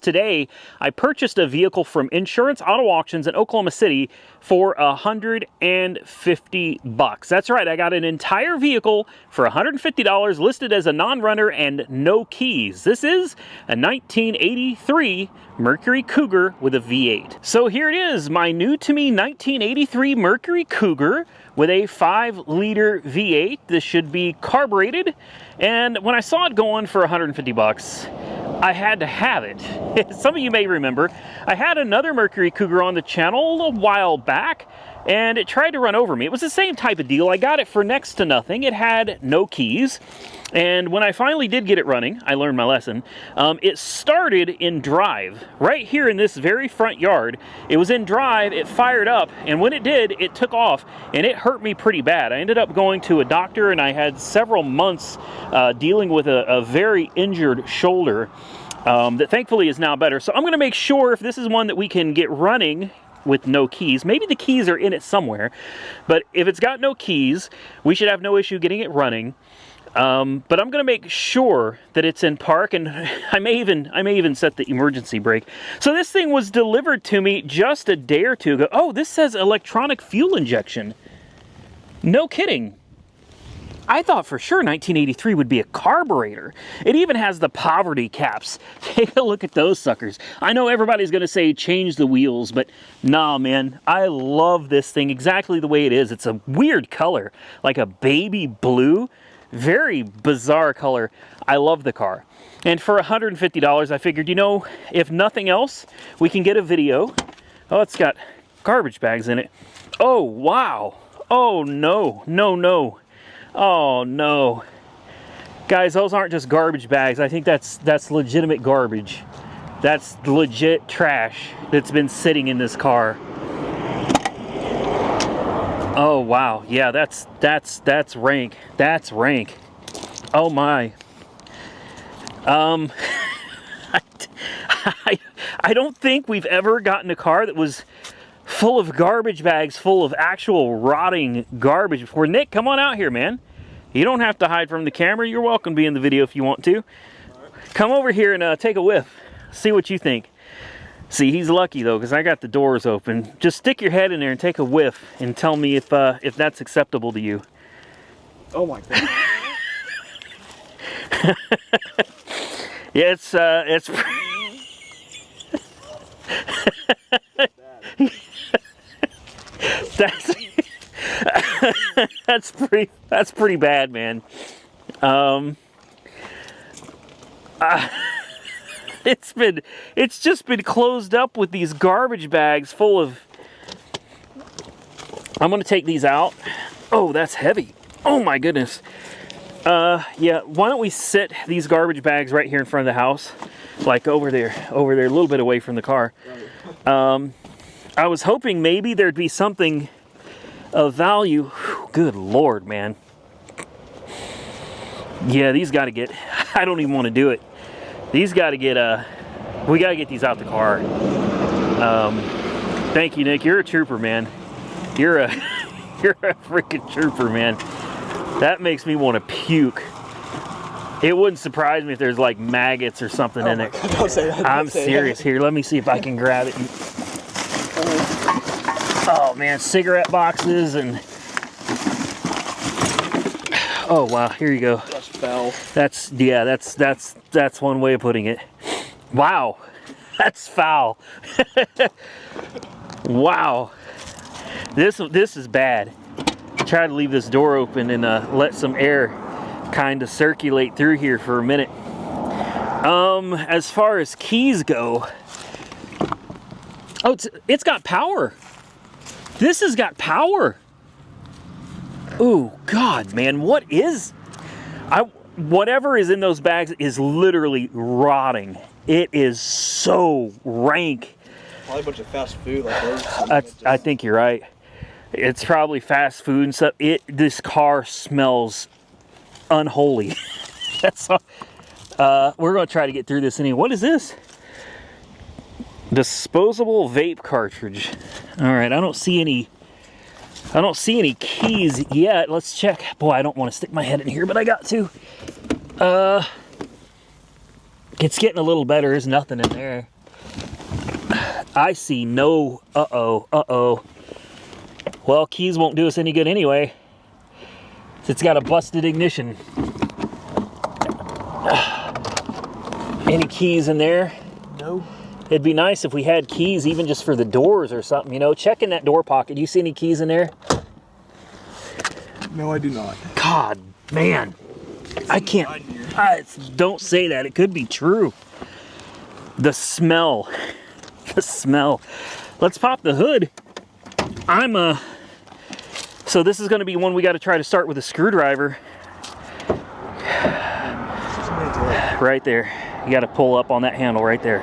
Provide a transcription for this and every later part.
Today, I purchased a vehicle from Insurance Auto Auctions in Oklahoma City for $150. That's right, I got an entire vehicle for $150 listed as a non-runner and no keys. This is a 1983 Mercury Cougar with a V8. So here it is, my new to me 1983 Mercury Cougar with a 5-liter V8. This should be carbureted, and when I saw it going for $150, I had to have it. Some of you may remember, I had another Mercury Cougar on the channel a while back, and it tried to run over me. It was the same type of deal. I got it for next to nothing. It had no keys, and when I finally did get it running, I learned my lesson. It started in drive, right here in this very front yard. It was in drive, it fired up, and when it did, it took off, and it hurt me pretty bad. I ended up going to a doctor, and I had several months dealing with a very injured shoulder that thankfully is now better. So I'm going to make sure if this is one that we can get running with no keys. Maybe the keys are in it somewhere, but if it's got no keys, we should have no issue getting it running. But I'm going to make sure that it's in park, and I may even set the emergency brake. So this thing was delivered to me just a day or two ago. Oh, this says electronic fuel injection. No kidding. I thought for sure 1983 would be a carburetor. It even has the poverty caps. Take a look at those suckers. I know everybody's going to say change the wheels, but nah, man. I love this thing exactly the way it is. It's a weird color, like a baby blue. Very bizarre color. I love the car. And for $150, I figured, you know, if nothing else, we can get a video. Oh, it's got garbage bags in it. Oh, wow. Oh, no. No, no. Oh no. Guys, those aren't just garbage bags. I think that's legitimate garbage. That's legit trash that's been sitting in this car. Oh wow. Yeah, that's rank. That's rank. Oh my. I don't think we've ever gotten a car that was full of garbage bags, full of actual rotting garbage before. Nick, come on out here, man. You don't have to hide from the camera. You're welcome to be in the video if you want to. Right. Come over here and take a whiff. See what you think. See, he's lucky though, because I got the doors open. Just stick your head in there and take a whiff and tell me if that's acceptable to you. Oh my god. Yeah, it's that's pretty bad, man. It's just been closed up with these garbage bags full of. I'm gonna take these out. Oh, that's heavy. Oh my goodness. Yeah, why don't we sit these garbage bags right here in front of the house, like over there, a little bit away from the car. I was hoping maybe there'd be something of value. Whew, good Lord, man. Yeah, these got to get, I don't even want to do it. These got to get, we got to get these out the car. Thank you, Nick. You're a trooper, man. You're a freaking trooper, man. That makes me want to puke. It wouldn't surprise me if there's like maggots or something in it. God, don't say that. I'm serious. Here, let me see if I can grab it. Oh man, cigarette boxes and oh wow, here you go. That's foul. That's one way of putting it. Wow, that's foul. Wow, this is bad. Try to leave this door open and let some air kind of circulate through here for a minute. As far as keys go, oh, it's got power. This has got power. Ooh, God, man, whatever is in those bags is literally rotting. It is so rank. Probably a bunch of fast food like those. I think you're right. It's probably fast food and stuff. This car smells unholy. That's all. We're gonna try to get through this anyway. What is this? Disposable vape cartridge. All right, I don't see any keys yet. Let's check. Boy, I don't want to stick my head in here, but I got to. It's getting a little better. There's nothing in there. I see no, uh-oh. Well, keys won't do us any good anyway. It's got a busted ignition. Any keys in there? No. It'd be nice if we had keys even just for the doors or something, you know. Check in that door pocket. Do you see any keys in there? No, I do not. God, man. I can't. Don't say that. It could be true. The smell. The smell. Let's pop the hood. So this is going to be one we got to try to start with a screwdriver. Right there. You got to pull up on that handle right there.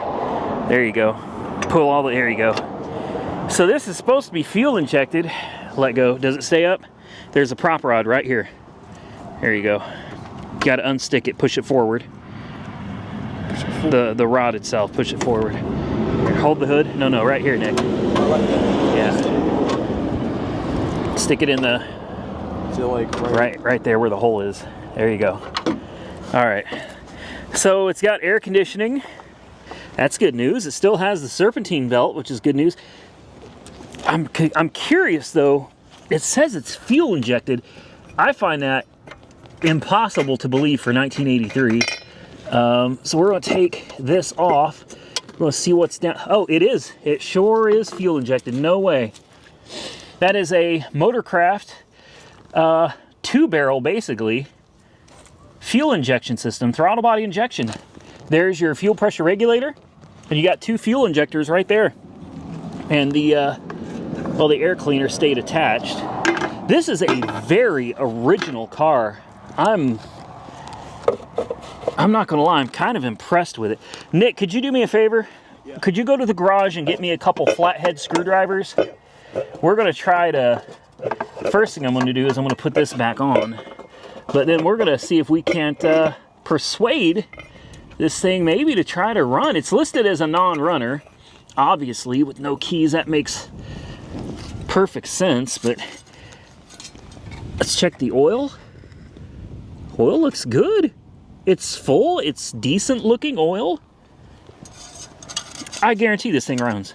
There you go. Pull all the, there you go. So this is supposed to be fuel injected. Let go. Does it stay up? There's a prop rod right here. There you go. You got to unstick it, push it forward. The rod itself, push it forward. Here, hold the hood. No, right here, Nick. Yeah. Stick it in the right there where the hole is. There you go. All right. So it's got air conditioning. That's good news. It still has the serpentine belt, which is good news. I'm curious though. It says it's fuel injected. I find that impossible to believe for 1983. So we're going to take this off. We're going to see what's down. Oh, it is. It sure is fuel injected. No way. That is a Motorcraft 2-barrel, basically, fuel injection system, throttle body injection. There's your fuel pressure regulator, and you got 2 fuel injectors right there. And the air cleaner stayed attached. This is a very original car. I'm not gonna lie, I'm kind of impressed with it. Nick, could you do me a favor? Yeah. Could you go to the garage and get me a couple flathead screwdrivers? We're gonna try to, first thing I'm gonna do is I'm gonna put this back on, but then we're gonna see if we can't persuade this thing maybe to try to run. It's listed as a non-runner, obviously, with no keys. That makes perfect sense, but let's check the oil. Oil looks good. It's full. It's decent looking oil. I guarantee this thing runs.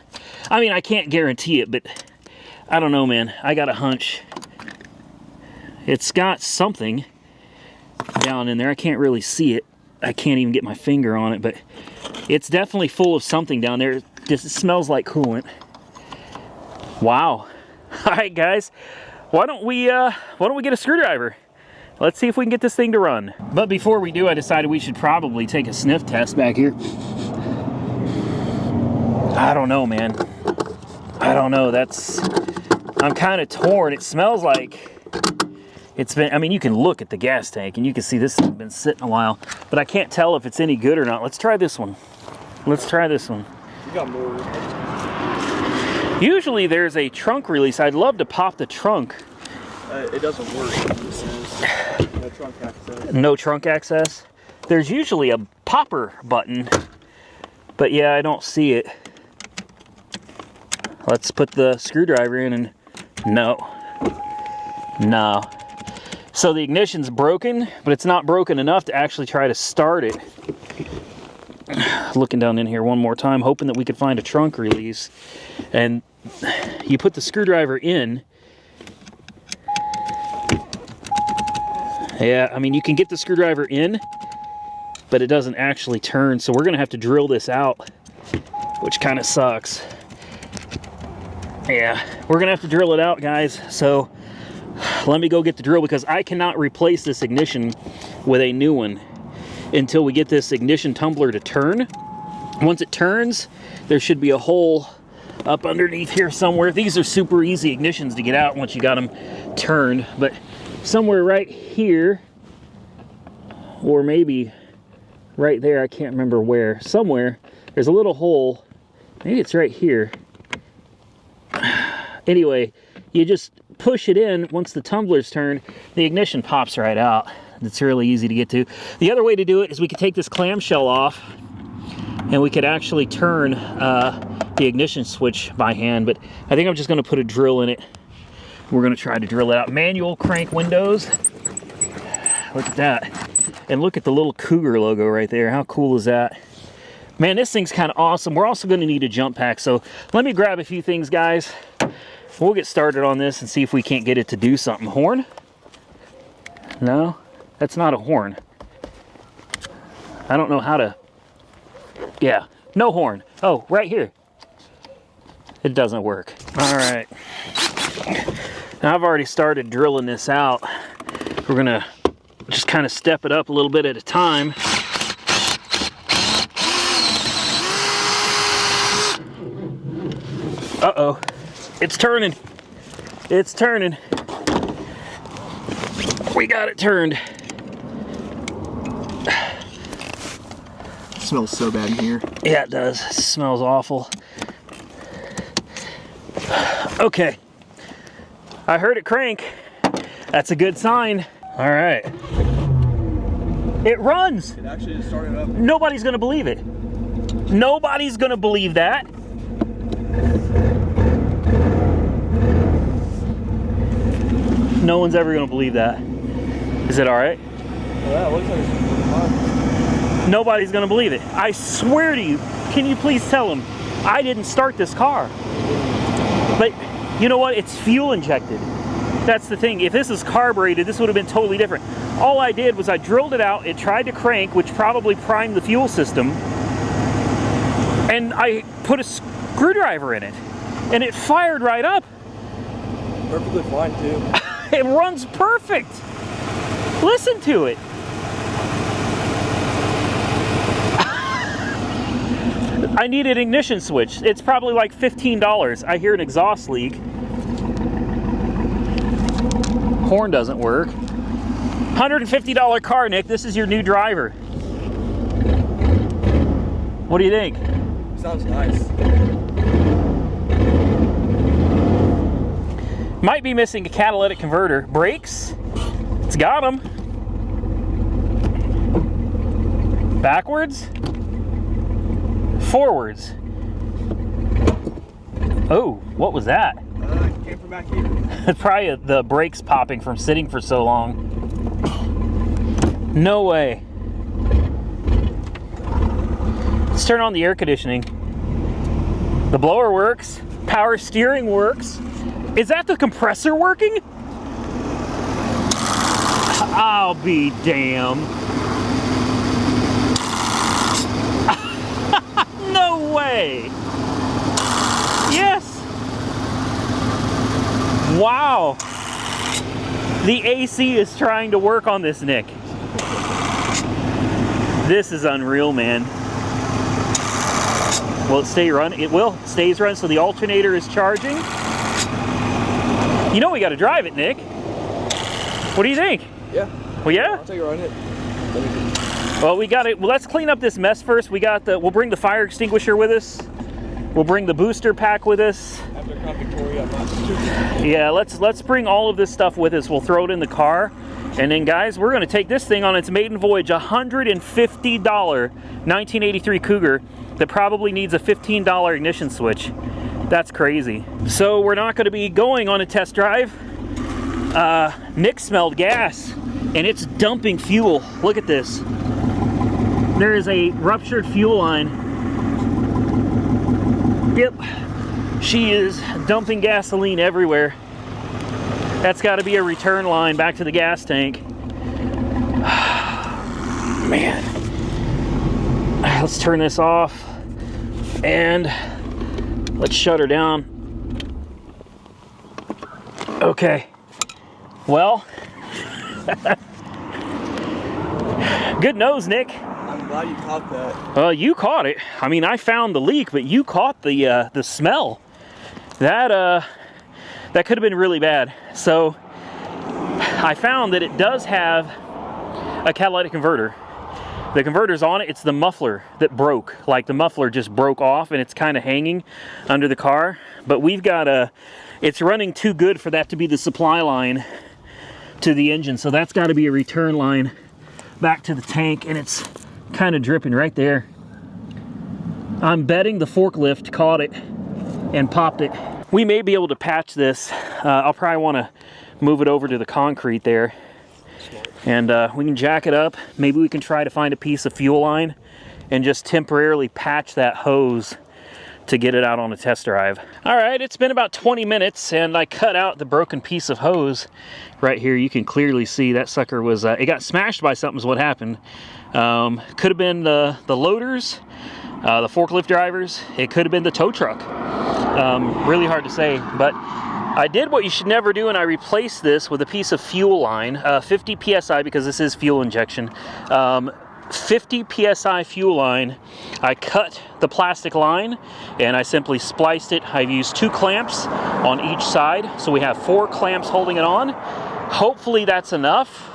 I mean, I can't guarantee it, but I don't know, man. I got a hunch. It's got something down in there. I can't really see it. I can't even get my finger on it, but it's definitely full of something down there. It just smells like coolant. Wow. All right, guys. Why don't we get a screwdriver? Let's see if we can get this thing to run. But before we do, I decided we should probably take a sniff test back here. I don't know, man. I don't know. I'm kind of torn. It smells like it's been, I mean, you can look at the gas tank and you can see this has been sitting a while, but I can't tell if it's any good or not. Let's try this one. Let's try this one. You got more. Usually there's a trunk release. I'd love to pop the trunk. It doesn't work. This is no trunk access. No trunk access. There's usually a popper button, but yeah, I don't see it. Let's put the screwdriver in and no. So the ignition's broken, but it's not broken enough to actually try to start it. Looking down in here one more time, hoping that we could find a trunk release. And you put the screwdriver in. Yeah, I mean, you can get the screwdriver in, but it doesn't actually turn. So we're gonna have to drill this out, which kind of sucks. Yeah, we're gonna have to drill it out, guys. So let me go get the drill because I cannot replace this ignition with a new one until we get this ignition tumbler to turn. Once it turns, there should be a hole up underneath here somewhere. These are super easy ignitions to get out once you got them turned, but somewhere right here, or maybe right there, I can't remember where, somewhere, there's a little hole. Maybe it's right here. Anyway, you just push it in. Once the tumbler's turned, the ignition pops right out. It's really easy to get to. The other way to do it is we could take this clamshell off and we could actually turn the ignition switch by hand, but I think I'm just gonna put a drill in it. We're gonna try to drill it out. Manual crank windows. Look at that. And look at the little Cougar logo right there. How cool is that? Man, this thing's kind of awesome. We're also going to need a jump pack, so let me grab a few things, guys. We'll get started on this and see if we can't get it to do something. Horn? No, that's not a horn. I don't know how to... Yeah, no horn. Oh, right here. It doesn't work. All right. Now I've already started drilling this out. We're going to just kind of step it up a little bit at a time. Uh-oh, it's turning. It's turning. We got it turned. It smells so bad in here. Yeah, it does. It smells awful. Okay. I heard it crank. That's a good sign. All right. It runs. It actually just started up. Nobody's gonna believe it. Nobody's gonna believe that. No one's ever gonna believe that. Is it all right? Yeah, it looks like it's fine. Nobody's gonna believe it. I swear to you. Can you please tell them I didn't start this car? But you know what? It's fuel injected. That's the thing. If this is carbureted, this would have been totally different. All I did was I drilled it out. It tried to crank, which probably primed the fuel system. And I put a screwdriver in it. And it fired right up. Perfectly fine, too. It runs perfect. Listen to it. I need an ignition switch. It's probably like $15. I hear an exhaust leak. Horn doesn't work. $150 car, Nick. This is your new driver. What do you think? Sounds nice. Might be missing a catalytic converter. Brakes? It's got them. Backwards? Forwards? Oh, what was that? It came from back here. It's probably the brakes popping from sitting for so long. No way. Let's turn on the air conditioning. The blower works. Power steering works. Is that the compressor working? I'll be damned. No way. Yes. Wow. The AC is trying to work on this, Nick. This is unreal, man. Will it stay run? It will. Stays run, so the alternator is charging. You know we got to drive it, Nick. What do you think? Yeah. Well, yeah? I'll take a run it. Well, we got it. Well, let's clean up this mess first. We'll bring the fire extinguisher with us. We'll bring the booster pack with us. After Victoria, Yeah, let's bring all of this stuff with us. We'll throw it in the car. And then, guys, we're going to take this thing on its maiden voyage. $150 1983 Cougar that probably needs a $15 ignition switch. That's crazy. So we're not going to be going on a test drive. Nick smelled gas, and it's dumping fuel. Look at this. There is a ruptured fuel line. Yep. She is dumping gasoline everywhere. That's got to be a return line back to the gas tank. Man. Let's turn this off. And let's shut her down. Okay. Well. Good nose, Nick. I'm glad you caught that. Well, you caught it. I mean, I found the leak, but you caught the smell. That could have been really bad. So I found that it does have a catalytic converter. The converter's on it. It's the muffler that broke. Like the muffler just broke off and it's kind of hanging under the car. But we've got it's running too good for that to be the supply line to the engine. So that's got to be a return line back to the tank, and it's kind of dripping right there. I'm betting the forklift caught it and popped it. We may be able to patch this. I'll probably want to move it over to the concrete there. And we can jack it up. Maybe we can try to find a piece of fuel line and just temporarily patch that hose to get it out on a test drive. All right, it's been about 20 minutes and I cut out the broken piece of hose right here. You can clearly see that sucker was, it got smashed by something is what happened. Could have been the loaders, the forklift drivers. It could have been the tow truck. Really hard to say, but I did what you should never do and I replaced this with a piece of fuel line, 50 PSI because this is fuel injection. 50 PSI fuel line. I cut the plastic line and I simply spliced it. I've used 2 clamps on each side, so we have 4 clamps holding it on. Hopefully that's enough.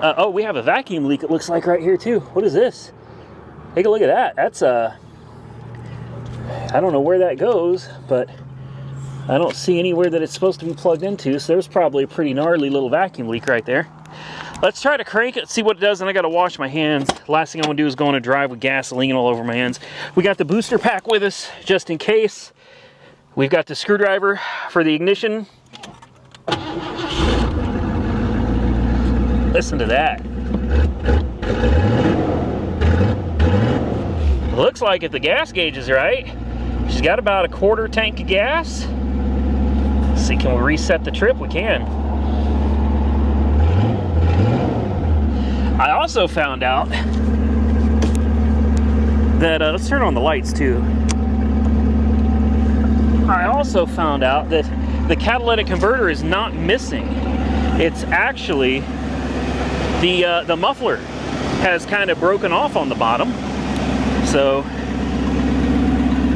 Oh, we have a vacuum leak, it looks like, right here too. What is this? Take a look at that. That's I don't know where that goes, but I don't see anywhere that it's supposed to be plugged into, so there's probably a pretty gnarly little vacuum leak right there. Let's try to crank it, see what it does, and I gotta wash my hands. Last thing I wanna do is go on a drive with gasoline all over my hands. We got the booster pack with us, just in case. We've got the screwdriver for the ignition. Listen to that. Looks like if the gas gauge is right, she's got about a 1/4 tank of gas. Let's see, can we reset the trip? We can. I also found out that, let's turn on the lights too. I also found out that the catalytic converter is not missing. It's actually the muffler has kind of broken off on the bottom. So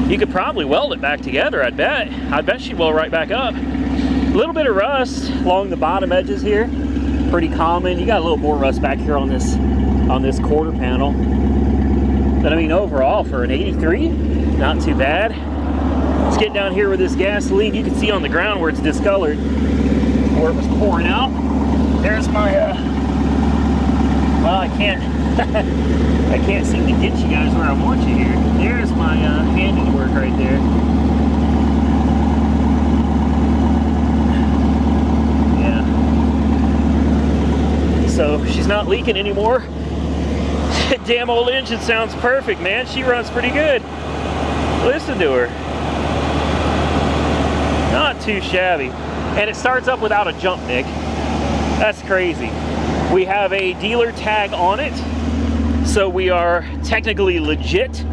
you could probably weld it back together, I'd bet. I bet she'd weld right back up. A little bit of rust along the bottom edges here. Pretty common. You got a little more rust back here on this quarter panel. But I mean, overall for an 83, not too bad. Let's get down here with this gasoline. You can see on the ground where it's discolored, where it was pouring out. There's my, well, I can't seem to get you guys where I want you here. There's my handiwork right there. So she's not leaking anymore. Damn old engine sounds perfect, man. She runs pretty good. Listen to her. Not too shabby. And it starts up without a jump, Nick. That's crazy. We have a dealer tag on it, so we are technically legit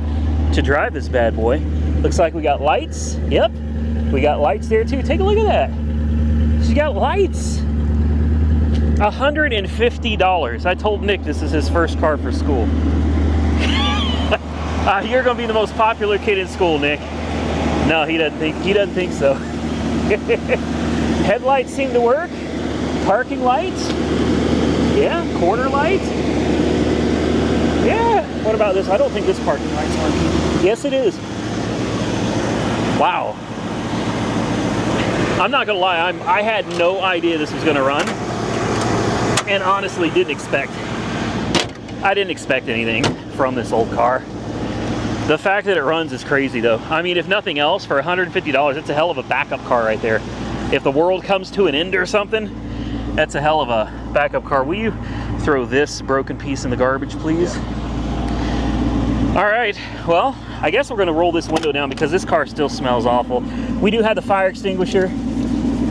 to drive this bad boy. Looks like we got lights. Yep, we got lights there too. Take a look at that. She got lights. $150. I told Nick this is his first car for school. You're gonna be the most popular kid in school, Nick. No, he doesn't think so. Headlights seem to work. Parking lights. Yeah, quarter light. Yeah. What about this? I don't think this parking light's working. Yes, it is. Wow. I'm not gonna lie. I had no idea this was gonna run. And honestly I didn't expect anything from this old car. The fact that it runs is crazy though. I mean, if nothing else, for $150, it's a hell of a backup car right there. If the world comes to an end or something, that's a hell of a backup car. Will you throw this broken piece in the garbage, please? All right, well, I guess we're gonna roll this window down because this car still smells awful. We do have the fire extinguisher,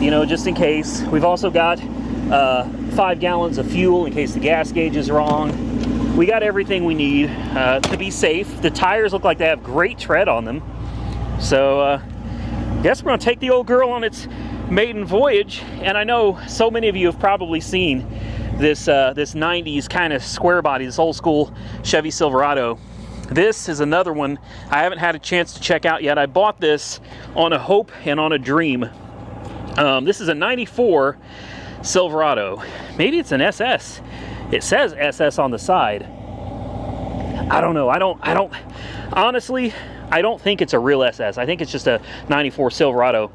you know, just in case. We've also got 5 gallons of fuel in case the gas gauge is wrong. We got everything we need to be safe. The tires look like they have great tread on them. So guess we're gonna take the old girl on its maiden voyage. And I know so many of you have probably seen this this 90s kind of square body, this old school Chevy Silverado. This is another one I haven't had a chance to check out yet. I bought this on a hope and on a dream. This is a 94 Silverado. Maybe it's an SS. It says SS on the side. I don't know. I don't honestly, I don't think it's a real SS. I think it's just a 94 Silverado.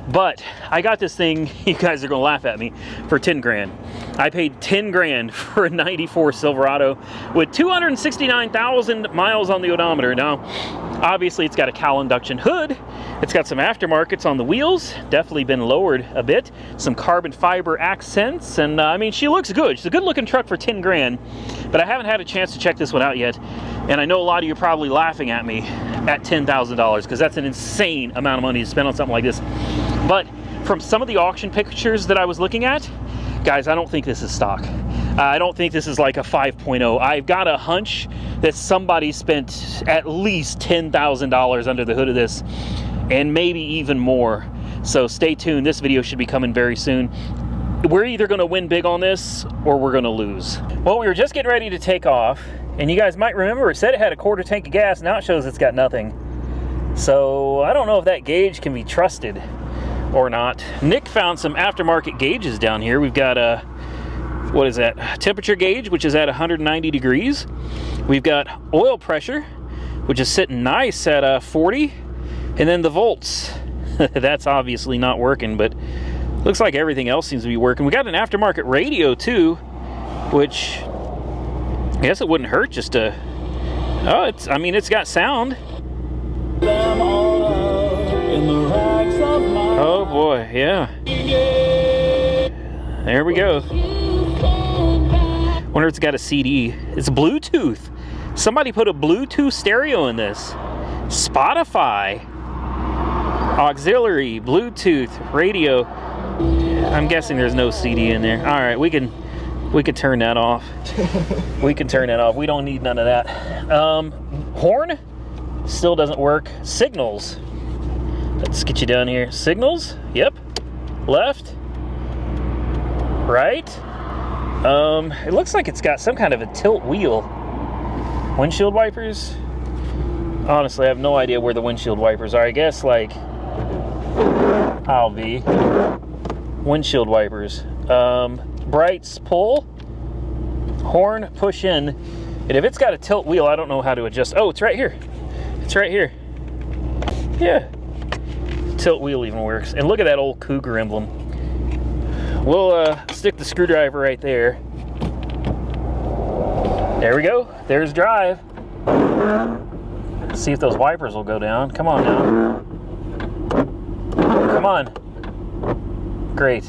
But I got this thing, you guys are gonna laugh at me, for 10 grand. I paid 10 grand for a 94 Silverado with 269,000 miles on the odometer. Now, Obviously, it's got a cowl induction hood. It's got some aftermarkets on the wheels, definitely been lowered a bit. Some carbon fiber accents, and I mean, she looks good. She's a good looking truck for 10 grand, but I haven't had a chance to check this one out yet. And I know a lot of you are probably laughing at me at $10,000, because that's an insane amount of money to spend on something like this. But from some of the auction pictures that I was looking at, guys, I don't think this is stock. I don't think this is like a 5.0. I've got a hunch that somebody spent at least $10,000 under the hood of this, and maybe even more. So stay tuned. This video should be coming very soon. We're either going to win big on this or we're going to lose. Well, we were just getting ready to take off, and you guys might remember it said it had a quarter tank of gas. Now it shows it's got nothing. So I don't know if that gauge can be trusted or not. Nick found some aftermarket gauges down here. We've got a, what is that? Temperature gauge, which is at 190 degrees. We've got oil pressure, which is sitting nice at 40. And then the volts. That's obviously not working, but looks like everything else seems to be working. We got an aftermarket radio too, which I guess it wouldn't hurt just to, oh, it's, I mean, it's got sound. Oh boy, yeah. There we go. Wonder if it's got a CD. It's Bluetooth. Somebody put a Bluetooth stereo in this. Spotify. Auxiliary, Bluetooth, radio. I'm guessing there's no CD in there. All right, we can turn that off. We can turn that off. We don't need none of that. Horn still doesn't work. Signals. Let's get you down here. Signals. Yep. Left. Right. It looks like it's got some kind of a tilt wheel. Windshield wipers. Honestly, I have no idea where the windshield wipers are. I guess like I'll be windshield wipers. Brights pull. Horn push in. And if it's got a tilt wheel, I don't know how to adjust. Oh, it's right here. It's right here. Yeah. Tilt wheel even works. And look at that old Cougar emblem. We'll stick the screwdriver right there. There we go. There's drive. Let's see if those wipers will go down. Come on now. Come on. Great.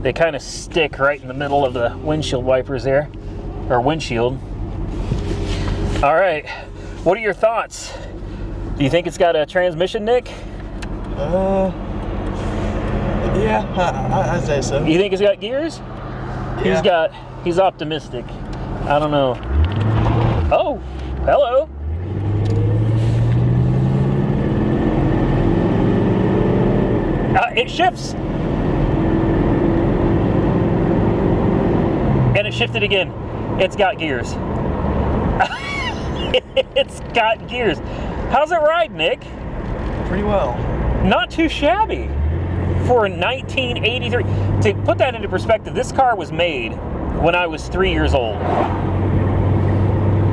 They kind of stick right in the middle of the windshield wipers there. Or windshield. All right. What are your thoughts? Do you think it's got a transmission, Nick? Yeah, I'd say so. You think it's got gears? Yeah. He's optimistic. I don't know. Oh, hello. It shifts. And it shifted again. It's got gears. It's got gears. How's it ride, Nick? Pretty well. Not too shabby for a 1983. To put that into perspective, this car was made when I was 3 years old.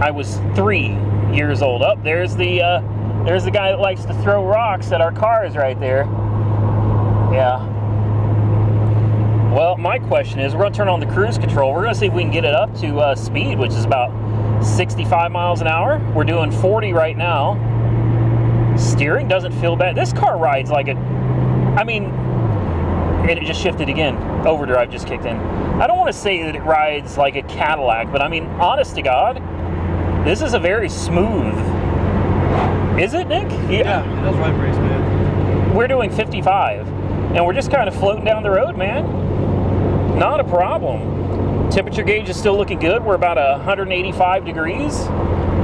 I was 3 years old. Oh, there's the guy that likes to throw rocks at our cars right there. Yeah. Well, my question is, we're going to turn on the cruise control. We're going to see if we can get it up to speed, which is about 65 miles an hour. We're doing 40 right now. Steering doesn't feel bad. This car rides like a, I mean, and it just shifted again. Overdrive just kicked in. I don't want to say that it rides like a Cadillac, but I mean, honest to God, this is a very smooth. Is it, Nick? Yeah, it does ride pretty smooth. We're doing 55, and we're just kind of floating down the road, man. Not a problem. Temperature gauge is still looking good. We're about 185 degrees.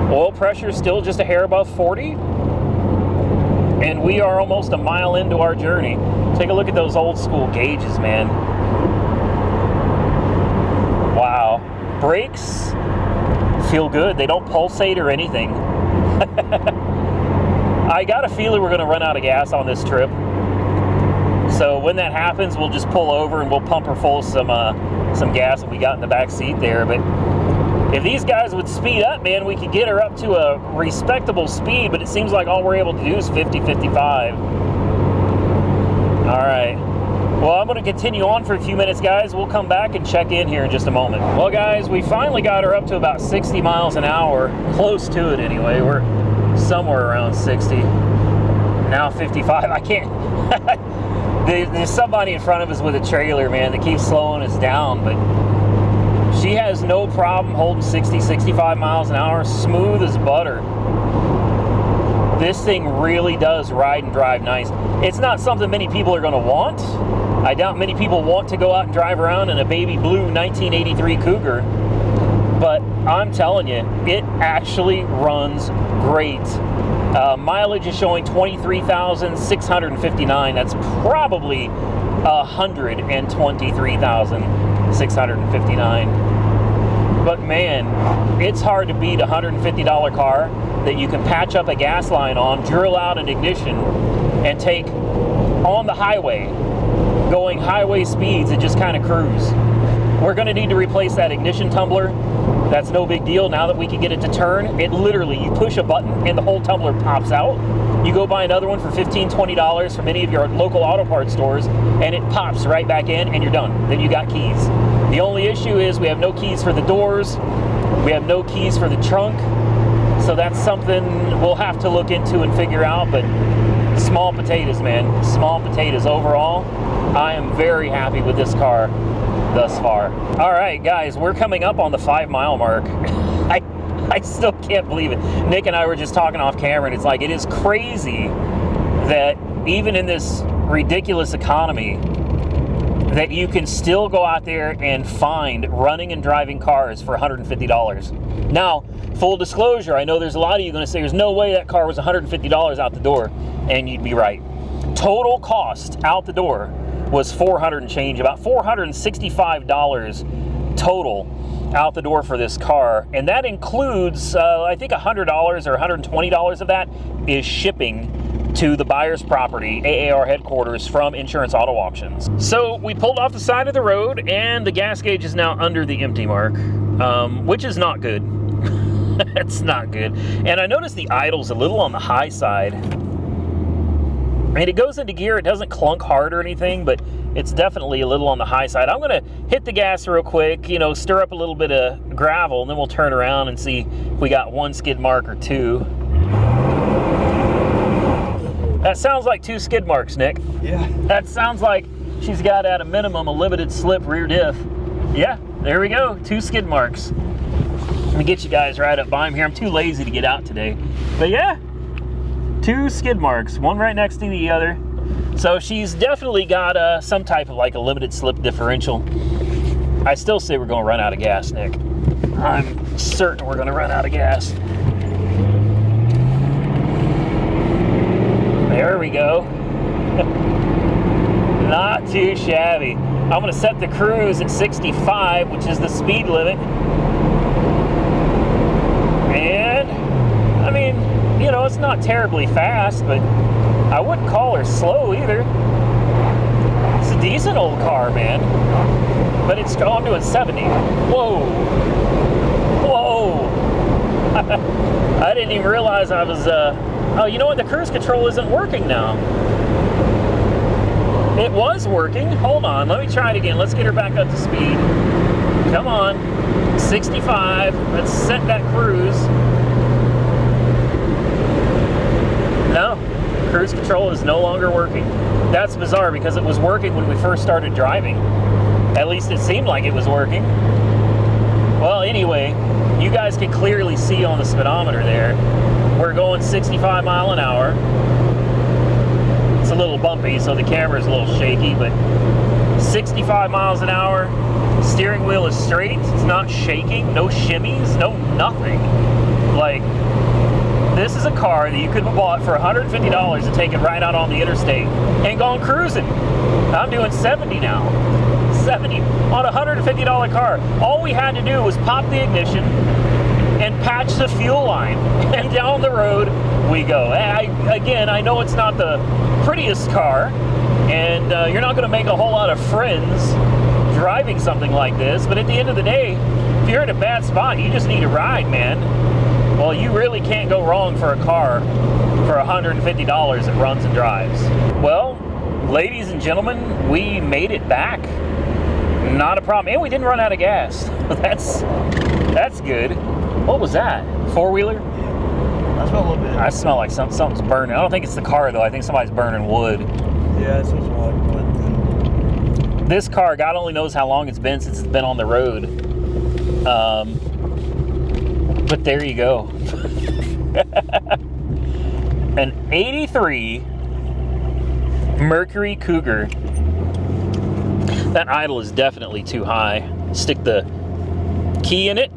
Oil pressure is still just a hair above 40. And we are almost a mile into our journey. Take a look at those old school gauges, man. Wow. Brakes feel good. They don't pulsate or anything. I got a feeling we're going to run out of gas on this trip. So when that happens, we'll just pull over and we'll pump her full of some gas that we got in the back seat there. But if these guys would speed up, man, we could get her up to a respectable speed, but it seems like all we're able to do is 50, 55. All right. Well, I'm going to continue on for a few minutes, guys. We'll come back and check in here in just a moment. Well, guys, we finally got her up to about 60 miles an hour, close to it anyway. We're somewhere around 60. Now 55. I can't. There's somebody in front of us with a trailer, man, that keeps slowing us down, but she has no problem holding 60, 65 miles an hour, smooth as butter. This thing really does ride and drive nice. It's not something many people are going to want. I doubt many people want to go out and drive around in a baby blue 1983 Cougar, but I'm telling you, it actually runs great. Mileage is showing 23,659. That's probably 123,659. But man, it's hard to beat a $150 car that you can patch up a gas line on, drill out an ignition, and take on the highway, going highway speeds and just kind of cruise. We're going to need to replace that ignition tumbler. That's no big deal now that we can get it to turn. It literally, you push a button and the whole tumbler pops out. You go buy another one for $15, $20 from any of your local auto parts stores, and it pops right back in and you're done. Then you got keys. The only issue is we have no keys for the doors. We have no keys for the trunk. So that's something we'll have to look into and figure out, but small potatoes, man. Small potatoes overall. I am very happy with this car thus far. All right, guys, we're coming up on the 5-mile mark. I still can't believe it. Nick and I were just talking off camera, and it's like, it is crazy that even in this ridiculous economy, that you can still go out there and find running and driving cars for $150. Now, full disclosure, I know there's a lot of you going to say, there's no way that car was $150 out the door, and you'd be right. Total cost out the door was $400 and change, about $465 total out the door for this car, and that includes I think $100 or $120 of that is shipping to the buyer's property, AAR headquarters, from Insurance Auto Auctions. So we pulled off the side of the road, and the gas gauge is now under the empty mark, which is not good. It's not good. And I noticed the idle's a little on the high side. I mean, it goes into gear, it doesn't clunk hard or anything, but it's definitely a little on the high side. I'm gonna hit the gas real quick, you know, stir up a little bit of gravel, and then we'll turn around and see if we got one skid mark or two. That sounds like 2 skid marks, Nick. Yeah. That sounds like she's got at a minimum a limited slip rear diff. Yeah, there we go, 2 skid marks. Let me get you guys right up by him here. I'm too lazy to get out today. But yeah, 2 skid marks, one right next to the other. So she's definitely got some type of like a limited slip differential. I still say we're going to run out of gas, Nick. I'm certain we're going to run out of gas. There we go. Not too shabby. I'm going to set the cruise at 65, which is the speed limit. And, I mean, you know, it's not terribly fast, but I wouldn't call her slow either. It's a decent old car, man. But it's, oh, I'm doing 70. Whoa. Whoa. I didn't even realize I was, oh, you know what? The cruise control isn't working now. It was working. Hold on. Let me try it again. Let's get her back up to speed. Come on. 65. Let's set that cruise. No. Cruise control is no longer working. That's bizarre because it was working when we first started driving. At least it seemed like it was working. Well, anyway, you guys can clearly see on the speedometer there, we're going 65 mile an hour. It's a little bumpy, so the camera's a little shaky, but 65 miles an hour. Steering wheel is straight. It's not shaking. No shimmies. No nothing. Like, this is a car that you could have bought for $150 and taken right out on the interstate and gone cruising. I'm doing 70 now. 70 on a $150 car. All we had to do was pop the ignition and patch the fuel line, and down the road we go. Again, I know it's not the prettiest car, and you're not going to make a whole lot of friends driving something like this, but at the end of the day, if you're in a bad spot, you just need a ride, man. Well, you really can't go wrong for a car for $150 that runs and drives. Well, ladies and gentlemen, we made it back. Not a problem. And we didn't run out of gas. That's good. What was that? Four-wheeler? Yeah. smell a little bit. I smell like something's burning. I don't think it's the car though. I think somebody's burning wood. Yeah, it smells more like wood than... This car, God only knows how long it's been since it's been on the road. But there you go. An 83 Mercury Cougar. That idle is definitely too high. Stick the key in it.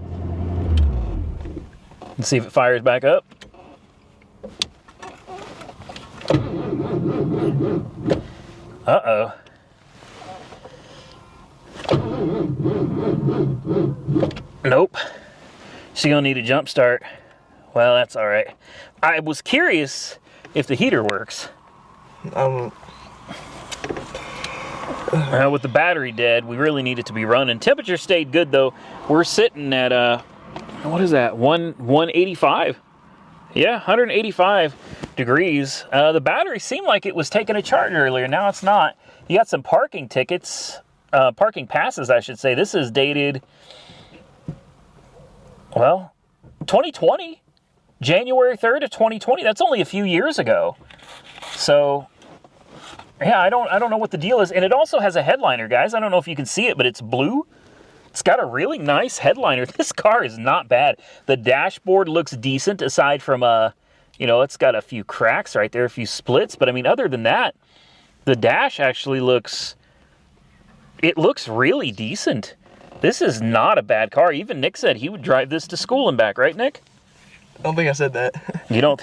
Let's see if it fires back up. Uh-oh. Nope. She's gonna need a jump start. Well, that's all right. I was curious if the heater works. With the battery dead, we really need it to be running. Temperature stayed good though. We're sitting at what is that? 185. Yeah, 185 degrees. The battery seemed like it was taking a charge earlier. Now it's not. You got some parking tickets, parking passes, I should say. This is dated, well, 2020, January 3rd of 2020. That's only a few years ago. So, yeah, I don't know what the deal is. And it also has a headliner, guys. I don't know if you can see it, but it's blue. It's got a really nice headliner. This car is not bad. The dashboard looks decent aside from, you know, it's got a few cracks right there, a few splits. But, I mean, other than that, the dash actually looks, it looks really decent. This is not a bad car. Even Nick said he would drive this to school and back, right, Nick? I don't think I said that. You don't?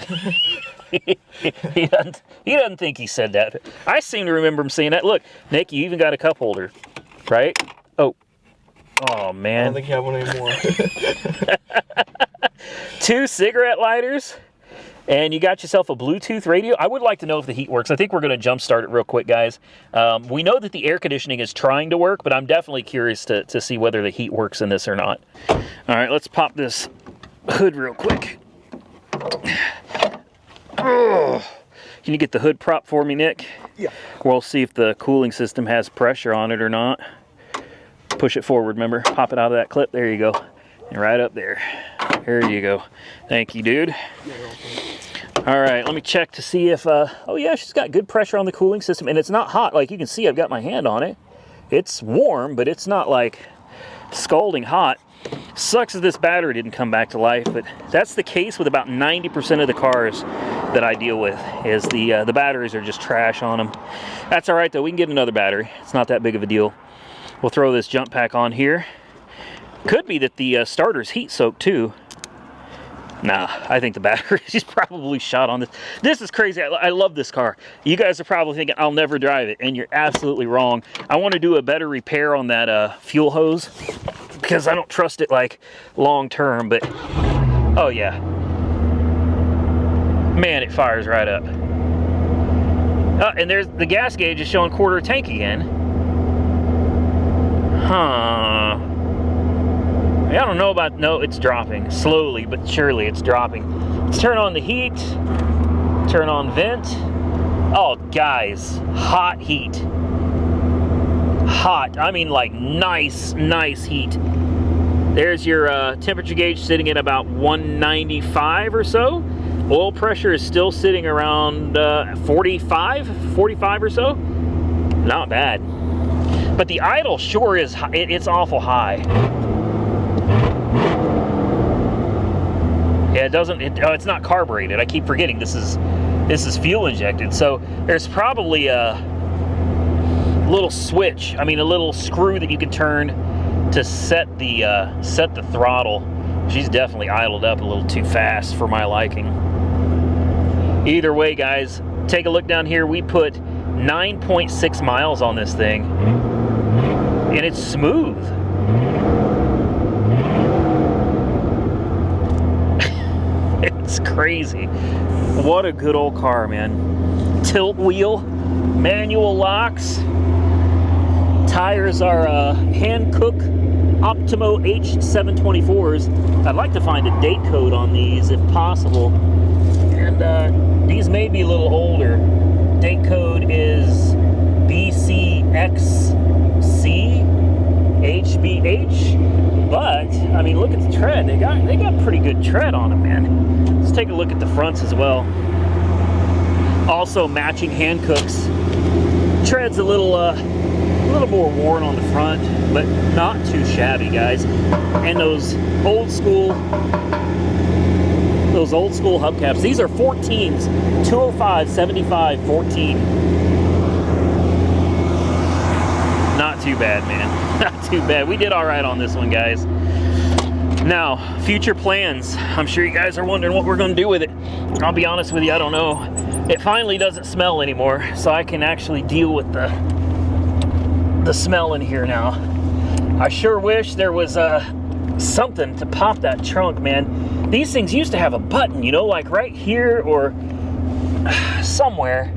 He doesn't think he said that. I seem to remember him saying that. Look, Nick, you even got a cup holder, right? Oh, man. I don't think you have one anymore. 2 cigarette lighters, and you got yourself a Bluetooth radio. I would like to know if the heat works. I think we're going to jump start it real quick, guys. We know that the air conditioning is trying to work, but I'm definitely curious to see whether the heat works in this or not. All right, let's pop this hood real quick. Oh. Can you get the hood prop for me, Nick? Yeah. We'll see if the cooling system has pressure on it or not. Push it forward, remember? Pop it out of that clip. There you go. And right up there. There you go. Thank you, dude. All right, let me check to see if, oh yeah, she's got good pressure on the cooling system, and it's not hot. Like you can see, I've got my hand on it. It's warm, but it's not like scalding hot. Sucks that this battery didn't come back to life, but that's the case with about 90% of the cars that I deal with, is the batteries are just trash on them. That's all right, though. We can get another battery. It's not that big of a deal. We'll throw this jump pack on here. Could be that the starter's heat soaked too. Nah, I think the battery is probably shot on this. This is crazy. I love this car. You guys are probably thinking I'll never drive it, and you're absolutely wrong. I want to do a better repair on that fuel hose because I don't trust it like long term, but oh yeah. Man, it fires right up. And there's the gas gauge is showing quarter tank again. Huh. I don't know about, no, it's dropping. Slowly, but surely it's dropping. Let's turn on the heat. Turn on vent. Oh, guys, hot heat. Hot, I mean like nice heat. There's your temperature gauge sitting at about 195 or so. Oil pressure is still sitting around 45 or so. Not bad. But the idle sure is, it's awful high. Yeah, it doesn't, it's not carbureted. I keep forgetting this is fuel injected. So there's probably a little switch, a little screw that you can turn to set the throttle. She's definitely idled up a little too fast for my liking. Either way, guys, take a look down here. We put 9.6 miles on this thing, and it's smooth. It's crazy. What a good old car, man. Tilt wheel, manual locks. Tires are Hankook Optimo H724s. I'd like to find a date code on these if possible. And these may be a little older. Date code is BCXC HBH, but I mean, look at the tread. They got pretty good tread on them, man. Let's take a look at the fronts as well. Also matching Hancooks. Tread's a little more worn on the front, but not too shabby, guys. And those old school hubcaps. These are 14s, 205, 75, 14. Not too bad, man. Not too bad. We did all right on this one, guys. Now, future plans. I'm sure you guys are wondering what we're going to do with it. I'll be honest with you, I don't know. It finally doesn't smell anymore, so I can actually deal with the smell in here now. I sure wish there was something to pop that trunk, man. These things used to have a button, you know, like right here or somewhere.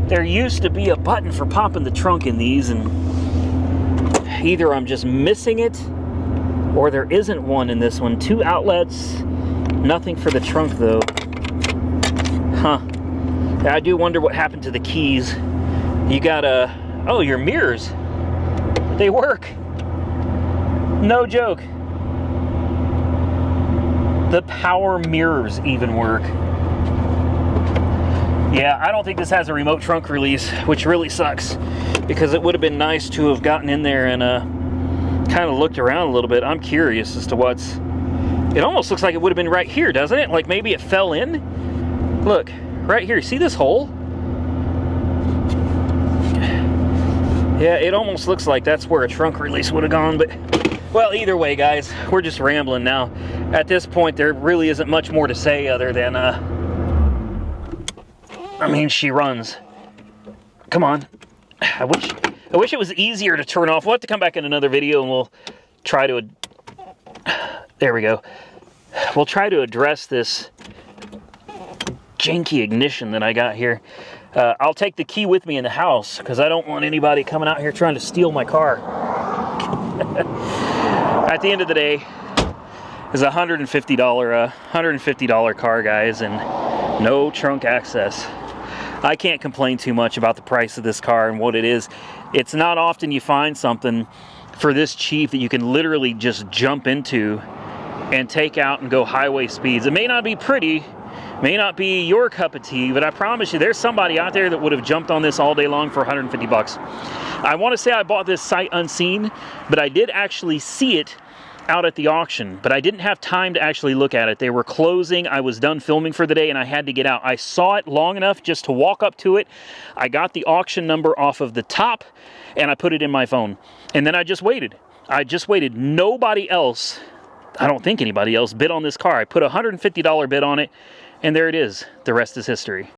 There used to be a button for popping the trunk in these, and either I'm just missing it or there isn't one in this one. 2 outlets, nothing for the trunk though. Huh. I do wonder what happened to the keys. You got oh, your mirrors. They work. No joke. The power mirrors even work. Yeah, I don't think this has a remote trunk release, which really sucks, because it would have been nice to have gotten in there and kind of looked around a little bit. I'm curious as to what's... It almost looks like it would have been right here, doesn't it? Like maybe it fell in? Look, right here. See this hole? Yeah, it almost looks like that's where a trunk release would have gone, but... Well, either way, guys, we're just rambling now. At this point, there really isn't much more to say other than, I mean, she runs. Come on. I wish it was easier to turn off. We'll have to come back in another video and we'll try to... There we go. We'll try to address this janky ignition that I got here. I'll take the key with me in the house because I don't want anybody coming out here trying to steal my car. At the end of the day, it's a $150 car, guys, and no trunk access. I can't complain too much about the price of this car and what it is. It's not often you find something for this cheap that you can literally just jump into and take out and go highway speeds. It may not be pretty, may not be your cup of tea, but I promise you there's somebody out there that would have jumped on this all day long for 150 bucks. I want to say I bought this sight unseen, but I did actually see it out at the auction, but I didn't have time to actually look at it. They were closing. I was done filming for the day and I had to get out. I saw it long enough just to walk up to it. I got the auction number off of the top and I put it in my phone. And then I just waited. Nobody else, I don't think anybody else, bid on this car. I put a $150 bid on it, and there it is. The rest is history.